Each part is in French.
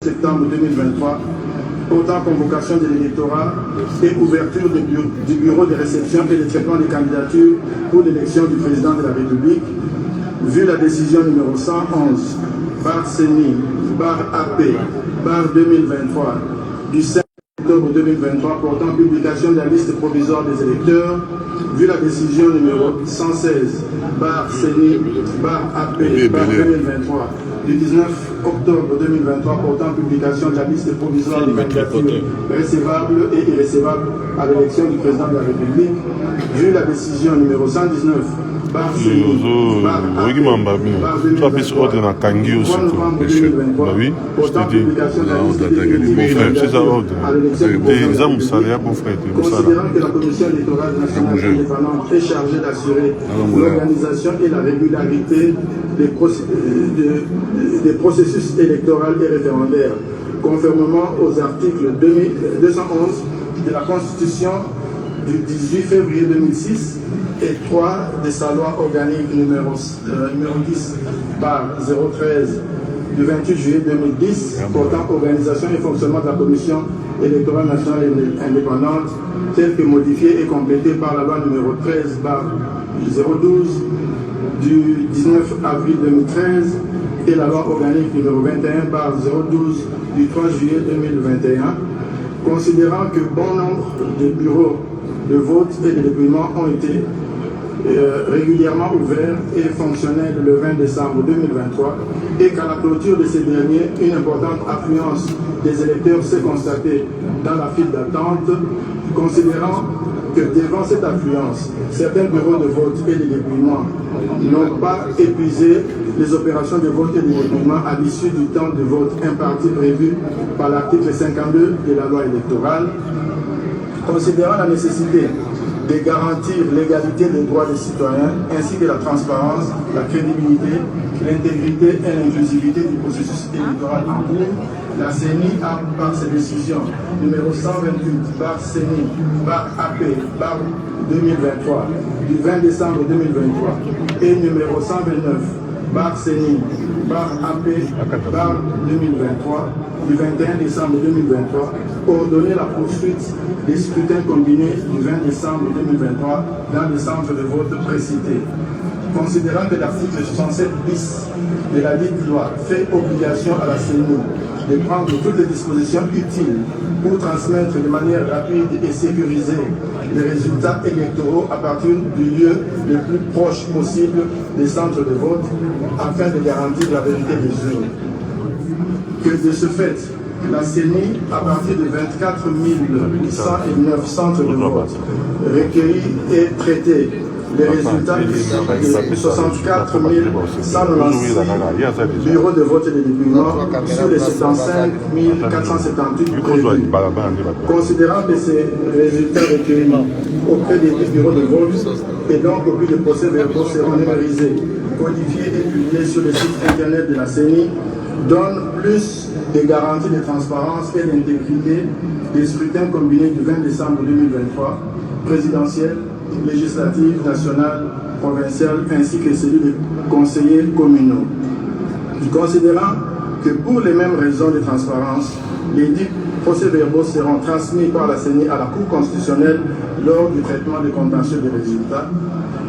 septembre 2023, portant convocation de l'électorat et ouverture du bureau de réception et de traitement des candidatures pour l'élection du président de la République, vu la décision numéro 111, barre CENI, barre AP, barre 2023, du 5 octobre 2023, portant publication de la liste provisoire des électeurs, vu la décision numéro 116, barre CENI, barre AP, barre 2023, du 19 octobre 2023 portant publication de la liste provisoire des candidatures recevables et irrecevables à l'élection du président de la République, vu la décision numéro 119 par CENI, par ordre na Tangi aussi. Bah oui, je te dis. Considérant que la Commission électorale nationale indépendante est chargée d'assurer l'organisation et la régularité des processus électoraux et référendaires, conformément aux articles 211 de la Constitution du 18 février 2006 et 3 de sa loi organique numéro 10 par 013 du 28 juillet 2010 portant organisation et fonctionnement de la Commission électorale nationale indépendante telle que modifiée et complétée par la loi numéro 13 par 012 du 19 avril 2013 et la loi organique numéro 21 par 012 du 3 juillet 2021, considérant que bon nombre de bureaux de vote et de dépouillement ont été régulièrement ouverts et fonctionnels le 20 décembre 2023 et qu'à la clôture de ces derniers, une importante affluence des électeurs s'est constatée dans la file d'attente, considérant que devant cette affluence, certains bureaux de vote et de dépouillement n'ont pas épuisé les opérations de vote et de dépouillement à l'issue du temps de vote imparti prévu par l'article 52 de la loi électorale, considérant la nécessité de garantir l'égalité des droits des citoyens ainsi que la transparence, la crédibilité, l'intégrité et l'inclusivité du processus électoral en cours, la CENI a, par ses décisions numéro 128, par CENI, par AP, par 2023, du 20 décembre 2023, et numéro 129, par CENI, par AP, par 2023, du 21 décembre 2023, ordonner la poursuite des scrutins combinés du 20 décembre 2023 dans les centres de vote précités. Considérant que l'article 67 bis de la dite loi fait obligation à la CENI de prendre toutes les dispositions utiles pour transmettre de manière rapide et sécurisée les résultats électoraux à partir du lieu le plus proche possible des centres de vote afin de garantir la vérité des urnes. Que de ce fait, la CENI, à partir de 24 809 centres de vote recueillis et traités, les résultats de 64 196 bureaux de vote et de dépouillement sur les 75 478 prévus. Considérant que ces résultats recueillis auprès des bureaux de vote et donc au plus de procès-verbaux seront numérisés, codifiés et publiés sur le site internet de la CENI, donne plus de garanties de transparence et d'intégrité des scrutins combinés du 20 décembre 2023, présidentiel, législative, nationale, provinciale, ainsi que celui des conseillers communaux. Considérant que pour les mêmes raisons de transparence, les dits procès-verbaux seront transmis par la CENI à la Cour constitutionnelle lors du traitement des contentieux des résultats,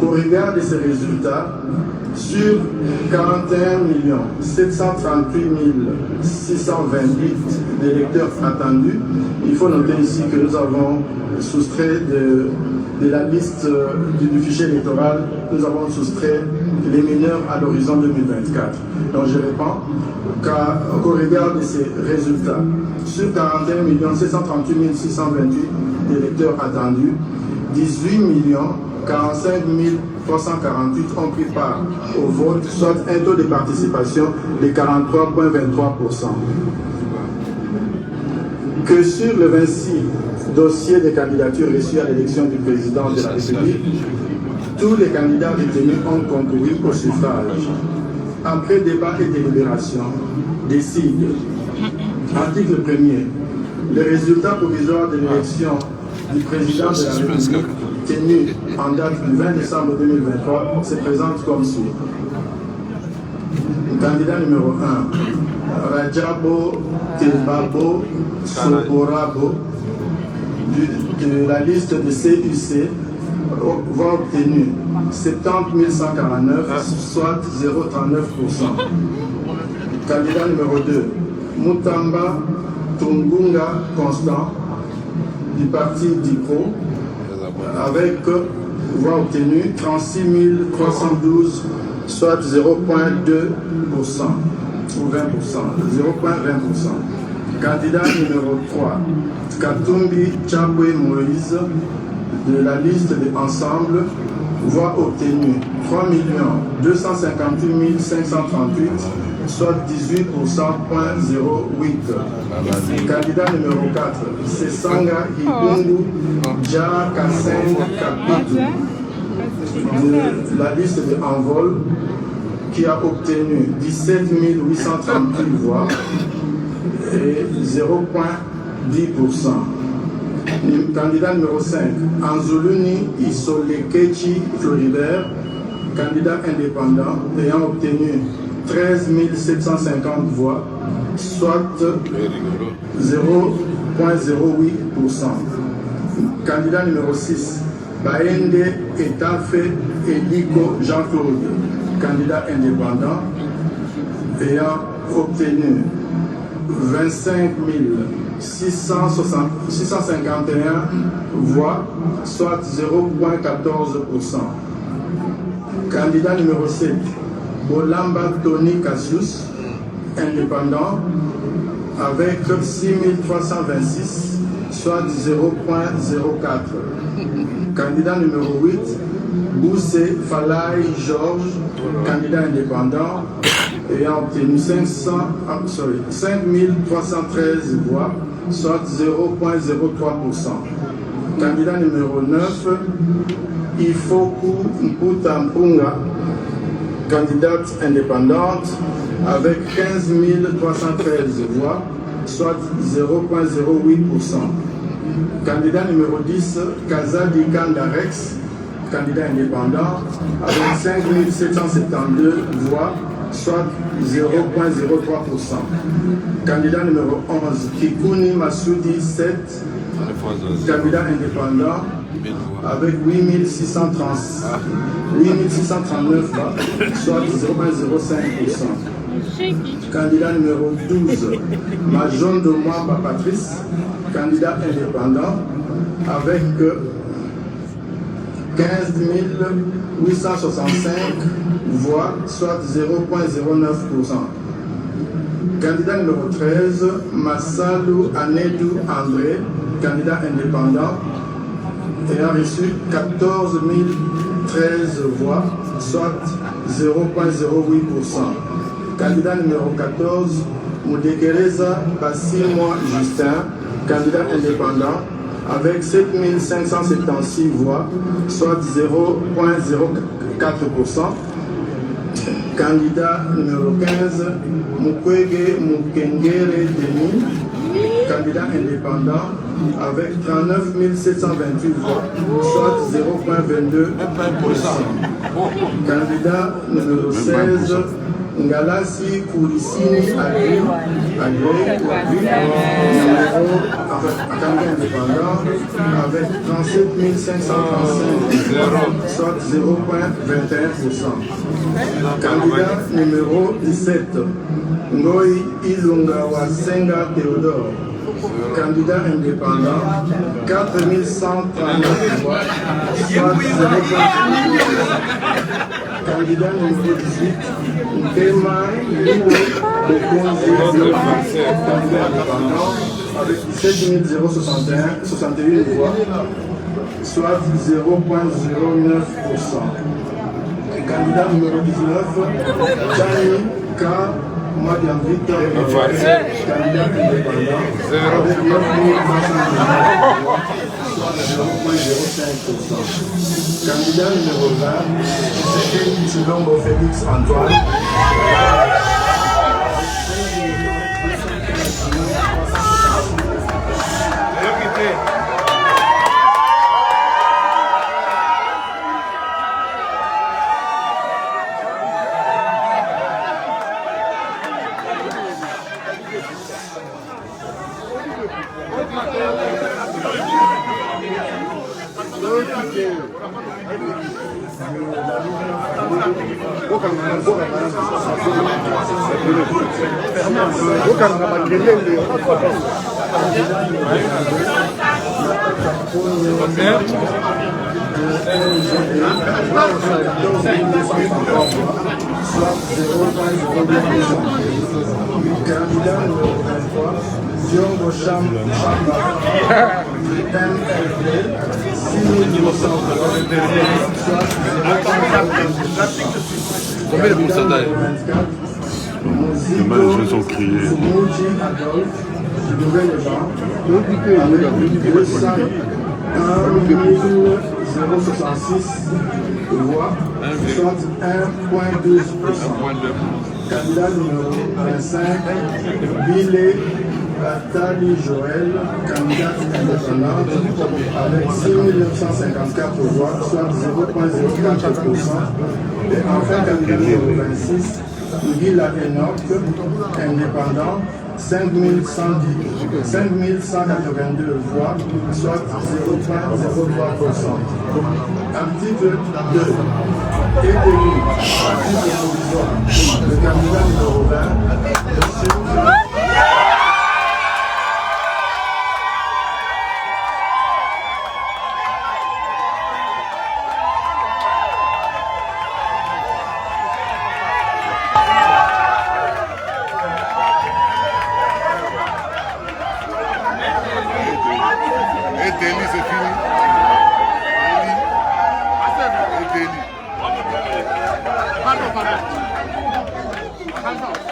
qu'au regard de ces résultats, sur 41 738 628 électeurs attendus, il faut noter ici que nous avons soustrait de la liste du fichier électoral, nous avons soustrait les mineurs à l'horizon 2024. Donc je réponds qu'au regard de ces résultats, sur 41 738 628 électeurs attendus, 18 45 348 ont pris part au vote, soit un taux de participation de 43,23%. Que sur le 26 dossiers de candidature reçus à l'élection du président de la République, tous les candidats retenus ont concouru au suffrage. Après débat et délibération, décide, article 1er, les résultats provisoires de l'élection du président de la République tenu en date du 20 décembre 2023 se présente comme suit. Candidat numéro 1, Rajabo Tebabo Soborabo de la liste de CUC voix obtenue 70 149, soit 0,39%. Candidat numéro 2, Mutamba Tungunga Constant du parti DIPRO avec voix obtenue 36 312, soit 0,2% ou 20%, 0,20%. Candidat numéro 3, Katumbi Tchabwe Moïse de la liste de Ensemble, voix obtenue 3 258 538, soit 18,08%. Candidat numéro 4, Sesanga Ibungu Dja Kasseng Kapitu de la liste de Envol, qui a obtenu 17 838 voix et 0,10%. Candidat numéro 5, Anzuluni Isolekechi Floribert, candidat indépendant ayant obtenu 13 750 voix, soit 0,08%. Candidat numéro 6, Baende Etafe Eliko Jean-Claude, candidat indépendant ayant obtenu 25 651 voix, soit 0,14%. Candidat numéro 7, Bolamba Tony Cassius, indépendant, avec 6 326, soit 0,04%. Candidat numéro 8, Boussé Falay Georges, candidat indépendant, ayant obtenu 5 313 voix, soit 0,03%. Candidat numéro 9, Ifoku Mputampunga, candidate indépendante, avec 15 313 voix, soit 0,08%. Candidat numéro 10, Kazadi Kandarex, candidat indépendant, avec 5 772 voix, soit 0,03%. Candidat numéro 11, Kikuni Massoudi 7, candidat indépendant, avec 8 639 voix, soit 0,05%. Candidat numéro 12, Majon de Mwamba Patrice, candidat indépendant, avec 15 865 voix, soit 0,09%. Candidat numéro 13, Massalou Anedou André, candidat indépendant, ayant reçu 14 013 voix, soit 0,08%. Candidat numéro 14, Moudekereza Bassimwa Justin, candidat indépendant, avec 7 576 voix, soit 0,04%. Candidat numéro 15, Mukwege Mukengere Denis, candidat indépendant, avec 39 728 voix, soit 0,22%. Candidat numéro 16, Ngalasi Koulisini Agri, candidat indépendant, avec 37 535 soit 0,21%. Candidat numéro 17, Ngoi Ilunga Wasenga Théodore, candidat indépendant, 4 139 voix, soit 0,5%. Candidat numéro 18, Nkema Liwo Bokonzi, candidat indépendant, avec 17 061 voix, soit 0,09%. Candidat numéro 19, Chani K. Madiam Victor, candidat indépendant, avec 9 319 voix, soit 0,05%. Candidat numéro 20, c'était Chilombo Félix Antoine. Candidat numéro 23, Diongo Chamba, MLP, 6 Combien de pourcentage? Les gens sont criés. Mouji Adolphe, du Nouvel-Éban, avec 066 voix, soit 1,12%. Candidat numéro 25, Bilé Tali Joël, candidate indépendante, avec 6 954 voix, soit 0,04%. Et enfin, candidat numéro 26, Guila Enoch, indépendant, 5182 voix, soit 0,03%. Article 2. Est élu, article provisoire, le candidat numéro 20,